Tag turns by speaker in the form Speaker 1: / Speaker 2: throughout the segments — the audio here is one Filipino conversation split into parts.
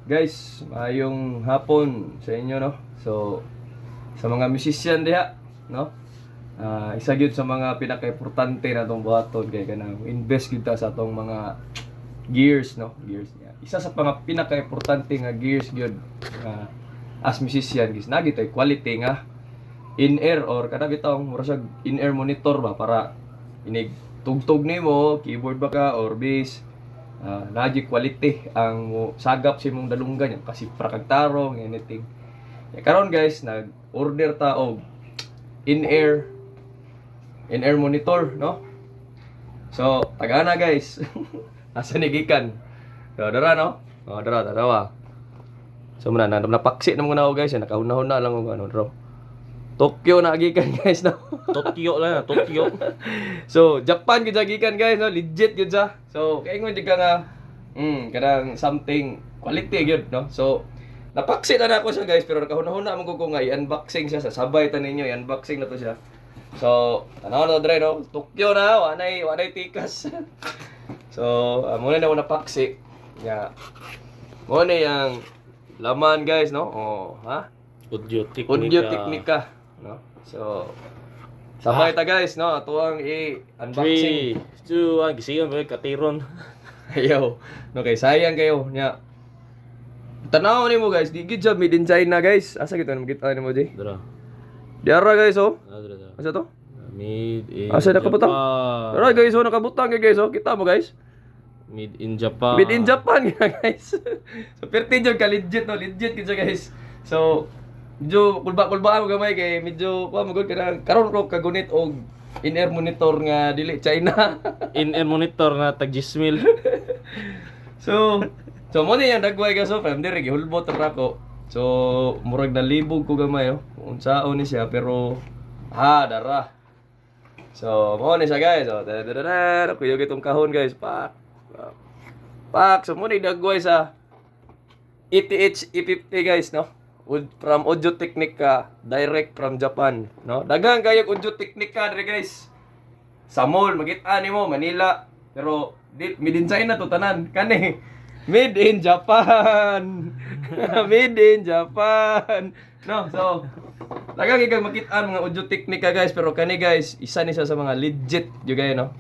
Speaker 1: Guys, mayong hapon sa inyo, no? So, sa mga musician diha, no? Isa gyud sa mga pinaka-importante na itong buhaton kay kanang invest gyud ta sa atong mga gears, no? Gears niya. Isa sa mga pinaka-importante nga gears gyud as musician guys, nagi tay quality nga in-ear or kada bitong mura siya in-ear monitor ba para inig tugtog nimo, keyboard ba ka or bass. Nagi quality ang sagap sa imong dalunggan yung kasi prakag tarong anything. Karon guys, nag-order ta og in-ear monitor, no? So, tagana guys. Asa ni gikan? So, dara no? Dara tadawa. So, muna napaksi na mga nao guys, nakahunahon na lang og ano, bro. Tokyo na gikan guys, no?
Speaker 2: Tokyo lang, Tokyo.
Speaker 1: So, Japan gyud gikan guys, no? Legit gyud sa. So, kay ingon ka nga kanang something quality gyud, no? So, napaksi na ako siya guys, pero nakahuna-huna man ko nga i-unboxing siya sa sabay ta ninyo, i-unboxing na to siya. So, tanaw na dre, no? Tokyo na, wanay tikas. So, muna na ako napaksi. Yeah. Muna yung laman guys, no? Ha?
Speaker 2: Audio
Speaker 1: Technica, no? So, sabay ta guys, no? Ato ang i-unboxing.
Speaker 2: 3, 2, 1, gisiyon mo katiron.
Speaker 1: Ayaw. No, kay sayang kayo nya. Tanaw nimo guys, di gid siya made in China guys. Asa kita makita nimo di?
Speaker 2: Dara.
Speaker 1: Diara guys oh.
Speaker 2: Dara.
Speaker 1: Asa to?
Speaker 2: Made in
Speaker 1: Asa nakabutang?
Speaker 2: Japan.
Speaker 1: Dara guys oh, nakabutang guys oh. Kita mo guys.
Speaker 2: Made in Japan.
Speaker 1: Made in Japan guys. So perti jud ka legit no, legit gid siya guys. So medyo kulba-kulbaan mo gamay kay medyo kuha mo gud kanang karon ko kagunit og in-ear monitor nga dili China.
Speaker 2: In-ear monitor na tag 10,000.
Speaker 1: So mo ni yang dagway ka so from dire gihulbot ra ko. So murag na libog ko gamay oh. Unsaon ni siya pero dara. So mo ni siya guys. So kuyo gitong kahon guys. Pak. So mo ni dagway sa ETH E50 guys, no? From Audio Technica, direct from Japan, no? Daghang kayog Audio Technica dire guys. Sa mall makita nimo Manila, pero made in China to tanan. Kani made in Japan. Made in Japan. No, so daghang kayog makita mga Audio Technica guys, pero kani guys, isa ni siya sa mga legit yo guys, no?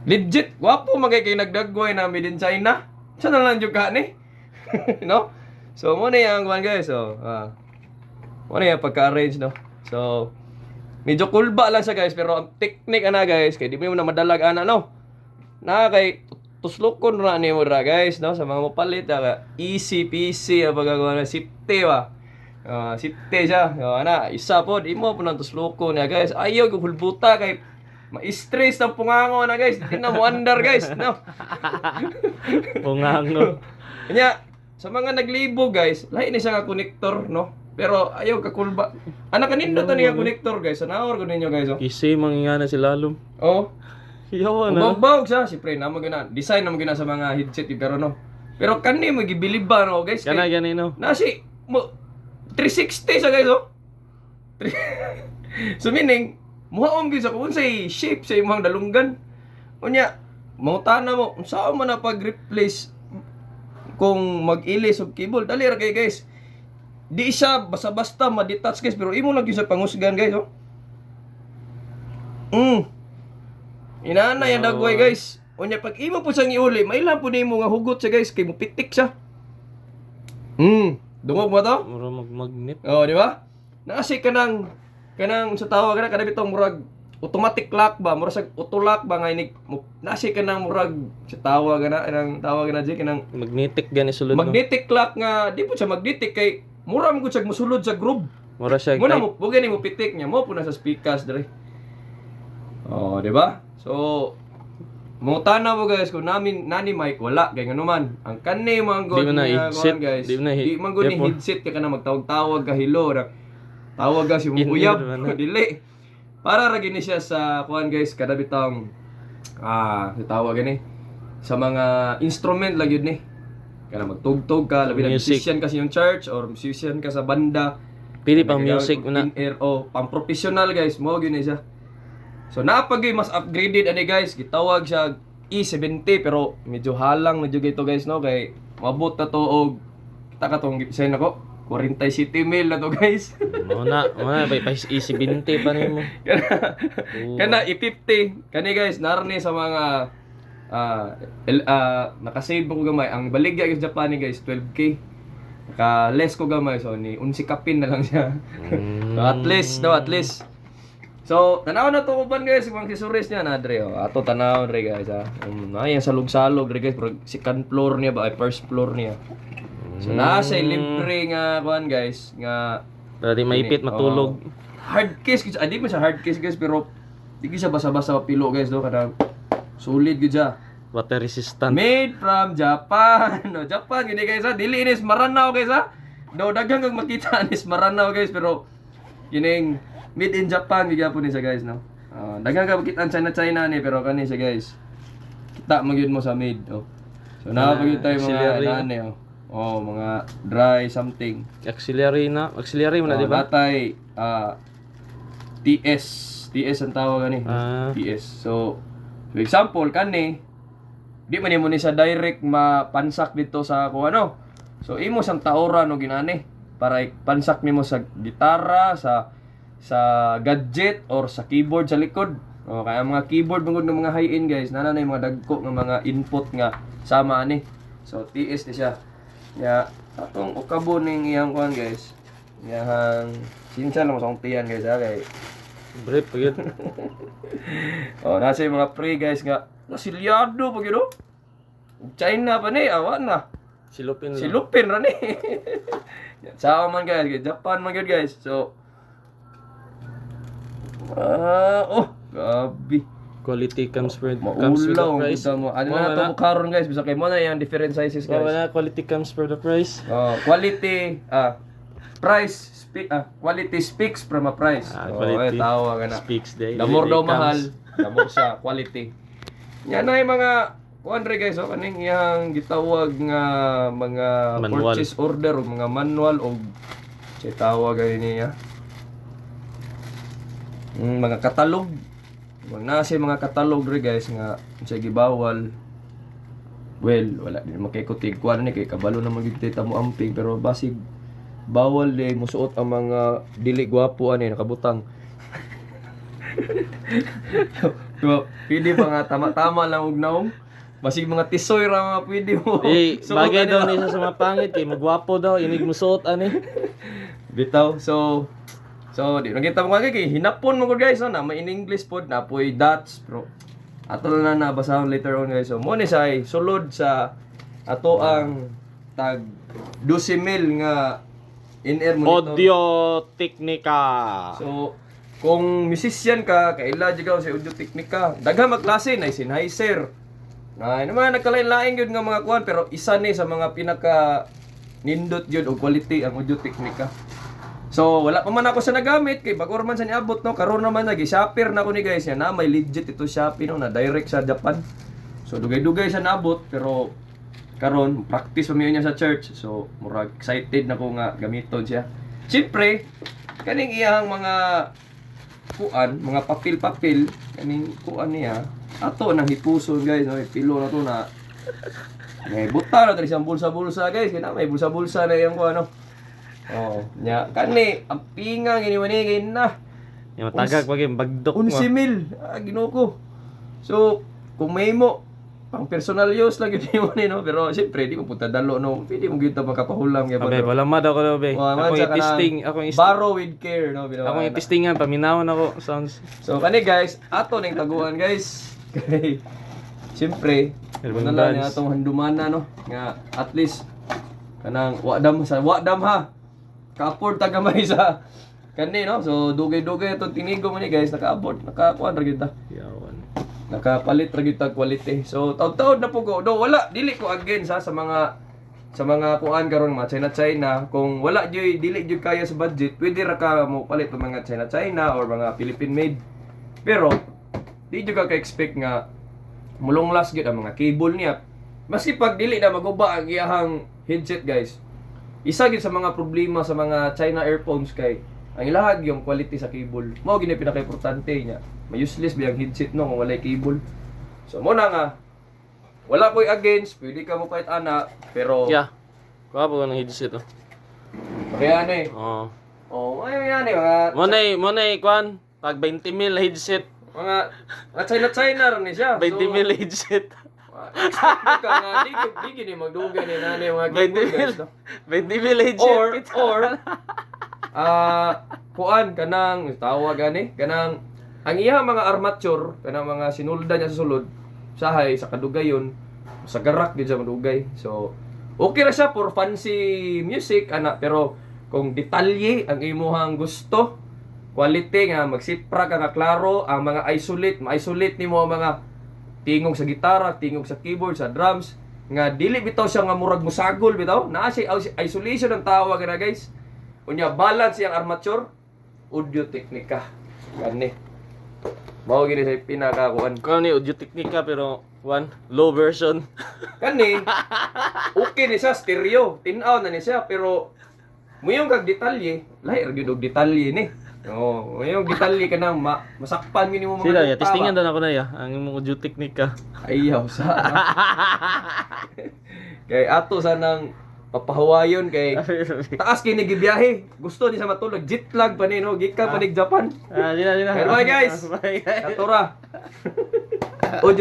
Speaker 1: Legit, wapo magay kay nagdagway na made in China. Sa na lang jud ka ni. No? So, muna yung kuhan guys. So, muna yung pagka-arrange, no? So, medyo kulba lang siya guys. Pero ang technique na guys, kaya di mo na madalag no? Kay tuslukon na ni mo ra guys, no? Sa mga mapalit, easy peasy ang pagkagawa na safety ba? Safety siya. Isa po, di mo po nang tuslukon niya guys. Ayaw kung hulbuta kay ma-stress ng pungango na guys. Hindi na mo under guys, no?
Speaker 2: Pungango.
Speaker 1: Kanya, sa mga naglibo guys, lahi ni siya nga connector, no? Pero ayaw ka kulba. Kanindot na niya connector guys. Naor ko ninyo guys, oh.
Speaker 2: Kisi mangingana si lalom.
Speaker 1: Oh.
Speaker 2: Yawa na.
Speaker 1: Ubawag siya, siyempre na magana. Design na magana sa mga headset yung karon, no? Pero kani magibilib ba, no guys?
Speaker 2: Gani no.
Speaker 1: Nasi mo 360 siya guys, oh. So meaning, muhaon gyud sa kung say shape sa imong dalunggan. Unya, mangutana mo, unsa man na pag-replace kung mag-ilis og cable, dali ra kay guys. Di siya basta-basta ma-detach guys, pero imo lang gyud sa pangusgan guys, oh. Inaana yan dagway guys. Unya pag imo po siyang iuli, mailan po nimo nga hugot siya guys, kay mo pitik siya. Dungog mo to?
Speaker 2: Mura magnet.
Speaker 1: Oh, di ba? Naasi kanang sa tawag kana bitong murag automatic lock ba, mura sa auto lock ba nga inig nasi kanang murag sa tawag na di kanang
Speaker 2: Magnetic gani sulod.
Speaker 1: magnetic lock nga di po siya magnetic kay mura mo gud siya mosulod sa groove.
Speaker 2: Mura siya
Speaker 1: Muna mo bugay nimo pitik niya mo puna sa speakers dire. Oh, di ba? So mutana mo guys kung nani mic wala kay ngano man ang kani mo ang
Speaker 2: Di mo na
Speaker 1: headset
Speaker 2: headset,
Speaker 1: guys.
Speaker 2: di mo na
Speaker 1: Di man gud ni
Speaker 2: earphone.
Speaker 1: headset ka na magtawag-tawag ka hello ra. Tawag ka si
Speaker 2: In-ear
Speaker 1: Muyab.
Speaker 2: naman na.
Speaker 1: Dili. Para ra gini siya sa kuan guys kada bitang tawag gani sa mga instrument lang yun ni. Kana magtugtog ka, labi na
Speaker 2: Music.
Speaker 1: musician kasi yung church or musician ka sa banda.
Speaker 2: Pili pang music una.
Speaker 1: In-ear pang professional guys, mo gyud ni siya. So napagay mas upgraded ani guys, gitawag siya E70 pero medyo halang medyo gito guys no kay mabot na to og kita ka tong gipisahin ako 47 mil na to guys.
Speaker 2: Muna, pa easy 20 pa nimo.
Speaker 1: Kana i-50 kani guys narani sa mga nakasave ko gamay ang baligya sa Japan ni guys 12k. Naka less ko gamay so ni 11 kapin na lang siya. So at least. So tanaw na to uban guys mga accessories niya na dre ato tanaw dre guys ayan salog-salog dre guys second floor niya ba ay first floor niya. So nasa libre nga kuan guys nga
Speaker 2: Dali maipit matulog.
Speaker 1: Hard case guys, di man siya hard case guys pero di siya basa-basa pilo guys do kada solid gyud siya.
Speaker 2: Water resistant.
Speaker 1: Made from Japan. No, Japan gini guys ha. Dili inis Maranao guys ha. Do daghang kang makita inis Maranao guys pero kining made in Japan gyapon ni siya guys no. Daghang ka makita ang China ni pero kani siya guys. Kita magyud mo sa made oh. So napagyud tayo mga nane oh. Oh, mga dry something.
Speaker 2: Auxiliary mo na, di ba?
Speaker 1: Natay TS ang tawag ani. TS. So, for example kani di man mo ni sa direct mapansak dito sa kung ano. So, imo sang taoran no ginani para pansak nimo sa gitara, sa gadget or sa keyboard sa likod. O kaya mga keyboard mangod ng mga high-end guys, nana na yung mga dagko ng mga input nga sama ani. So, TS ni siya. Ya, atong ukabo ning iyang kuan guys. Iyang sinsa lang sa tiyan guys kay
Speaker 2: Brief pagid.
Speaker 1: Nasa yung mga pre guys nga nasilyado pag yun China pa ni awan na. Silupin ra ni. Sa man guys, Japan man gyud guys. So gabi.
Speaker 2: Quality comes with the price.
Speaker 1: Ano na to karon guys, bisa kay mo na yung different sizes guys.
Speaker 2: Wala quality comes for the price.
Speaker 1: Quality price quality speaks from a price.
Speaker 2: Quality
Speaker 1: tawa kana.
Speaker 2: Speaks day.
Speaker 1: The more daw mahal, the more siya quality. Yan na yung mga kuandre guys, kaning iyang gitawag nga mga
Speaker 2: manual.
Speaker 1: Purchase order o mga manual o siya tawag niya. Mga katalog. Nasa mga katalog re guys nga sa gibawal. Well, wala din makikutig kuan ni kay kabalo na magigita mo amping pero basig bawal di musuot ang mga dili gwapo ani nakabutang. So, pwede pa nga tama-tama lang og naong. Basig mga tisoy ra mga pwede mo.
Speaker 2: Bagay daw ni sa mga pangit kay magwapo daw inig musuot ani.
Speaker 1: Bitaw. So, di nakita mo kay hinapon mo ko guys, na may in English pod na poy dots bro. Ato na nabasahon later on guys. So, mo ni say sulod sa ato ang tag 12,000 nga in-ear monitor.
Speaker 2: Audio Technica.
Speaker 1: So, kung musician ka, kaila jud sa Audio Technica. Daghang magklase na Sennheiser. Naman nagkalain-lain gyud nga mga kuan pero isa ni sa mga pinaka nindot gyud og quality ang Audio Technica. So, wala pa man ako sa nagamit kay bago man sa niabot no, karon naman nagi-shopper na ko ni guys na may legit ito Shopee no na direct sa Japan. So, dugay-dugay sa naabot pero karon practice pa niya sa church. So, murag excited na ko nga gamiton siya. Siyempre, kaning iyang mga kuan, mga papel-papel, kaning kuan niya, ato nang hipuson guys, no, pilo na to na may buta na diri sa bulsa-bulsa guys, kaya may bulsa-bulsa na yung kuan no. Nya kani ang pinga giniwanigay na.
Speaker 2: Yung matagag pag yung bagdok mo.
Speaker 1: 11,000. Ginoo ko. So, kung may mo pang personal use lang yun ni no, pero siyempre di mo punta dalo no. Pwede mo gyud ta makapahulam gyud.
Speaker 2: Abe, wala mad ako be. Ako i-testing,
Speaker 1: borrow with care no.
Speaker 2: Ako i-testingan paminawon ako sounds.
Speaker 1: So kani guys, ato ning taguan guys. Kay siyempre, wala na atong handumana no nga at least kanang wadam ha. Ka-afford ta gamay sa kani no. So dugay-dugay itong tinigo man ni guys, naka-afford, nakakuan ra gyud ta.
Speaker 2: Yawan.
Speaker 1: Nakapalit ra gyud ta quality. So taud-taud na po ko. Do wala dili ko against sa mga kuan karon mga China kung wala dili jud kaya sa budget, pwede ra ka mo palit ng mga China or mga Philippine made. Pero di jud ka expect nga mulonglas gyud ang mga cable niya. Maski pag dili na maguba ang iyahang headset guys. Isa gyud sa mga problema sa mga China earphones kay ang ilahag yung quality sa cable. Mao gini pinaka-importante niya. May useless ba yung headset no kung walay cable. So mo na nga wala ko'y against, pwede ka mo pahit ana, pero
Speaker 2: Yeah. Kuha po ng headset oh.
Speaker 1: kaya ano eh.
Speaker 2: Oh.
Speaker 1: Oh, ano yan eh, mga
Speaker 2: Mo na kwan, tag 20 mil headset.
Speaker 1: mga China rin siya.
Speaker 2: 20 mil headset.
Speaker 1: Ka nga di gini magdugay ni nani mga
Speaker 2: 20
Speaker 1: keyboard
Speaker 2: mil.
Speaker 1: guys, no?
Speaker 2: 20 mil headset.
Speaker 1: Or kuan kanang tawag gani kanang ang iya mga armature kanang mga sinulda niya sa sulod sahay sa kadugayon sa garak gid sa madugay. So okay ra siya for fancy music ana, pero kung detalye ang imuhang gusto, quality nga magsipra ka nga klaro, ang mga ma-isolate nimo ang mga tingog sa gitara, tingog sa keyboard, sa drums, nga dili bitaw siya nga murag musagol bitaw. Naa siya isolation ang tawag na guys. Unya balance siyang armature, audio teknika. Kani. Mao gini sa pinakakuan.
Speaker 2: Kuha ni audio technica pero one low version.
Speaker 1: Kani. Okay ni siya stereo, tin-aw na ni siya pero muyong kag detalye, lahi ra gyud og detalye ni. Oh, muyong detalye ka nang masakpan gini mo mga
Speaker 2: Sila ya,
Speaker 1: tawa.
Speaker 2: testingan daw ako na ya ang imong audio technica.
Speaker 1: Ayaw sa. Kay ato sanang papahawayon kay taas kini gibiyahe. Gusto ni sa matulog jet lag pa ni no, gikan pa ni Japan.
Speaker 2: Sila.
Speaker 1: Bye guys.
Speaker 2: Bye guys.
Speaker 1: Katura. Audio